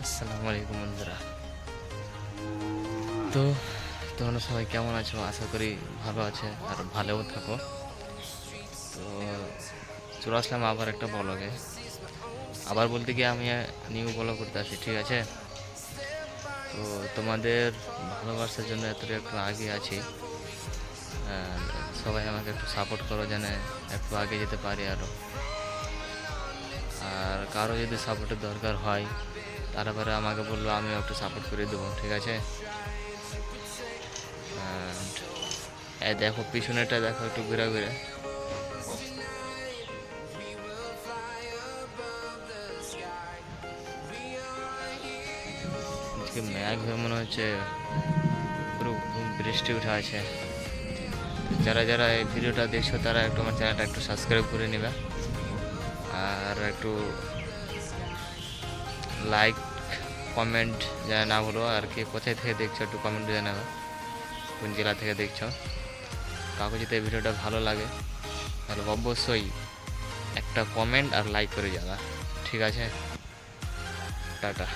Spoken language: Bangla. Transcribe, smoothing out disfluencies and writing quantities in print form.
আসসালামু আলাইকুম বন্ধুরা। তো তোমরা সবাই কেমন আছো? আশা করি ভালো আছে আর ভালোও থাকো। তো চলে আসলাম আবার একটা ব্লগে। আবার বলতে গিয়ে আমি নিউ ব্লগ করতে আসি, ঠিক আছে? তো তোমাদের ভালোবাসার জন্য এতটা একটু আগে আছি। আর সবাই আমাকে একটু সাপোর্ট করো যেন একটু আগে যেতে পারি আরও। আর কারো যদি সাপোর্টের দরকার হয় তারপরে আমাকে বললো, আমিও একটু সাপোর্ট করে দেবো, ঠিক আছে? এই দেখো পিছনেটা দেখো একটু ঘুরে ঘুরে। আজকে মেঘ হয়ে মনে হচ্ছে পুরো বৃষ্টি উঠে আছে। যারা যারা এই ভিডিওটা দেখছো তারা একটু আমার চ্যানেলটা একটু সাবস্ক্রাইব করে নেবে আর একটু লাইক কমেন্ট জানা না বলো আর কি, কোথায় থেকে দেখছো একটু কমেন্টে জানাবে, কোন জেলা থেকে দেখছো। কাউকে যদি এই ভিডিওটা ভালো লাগে তাহলে অবশ্যই একটা কমেন্ট আর লাইক করে যাবা, ঠিক আছে? টাটা।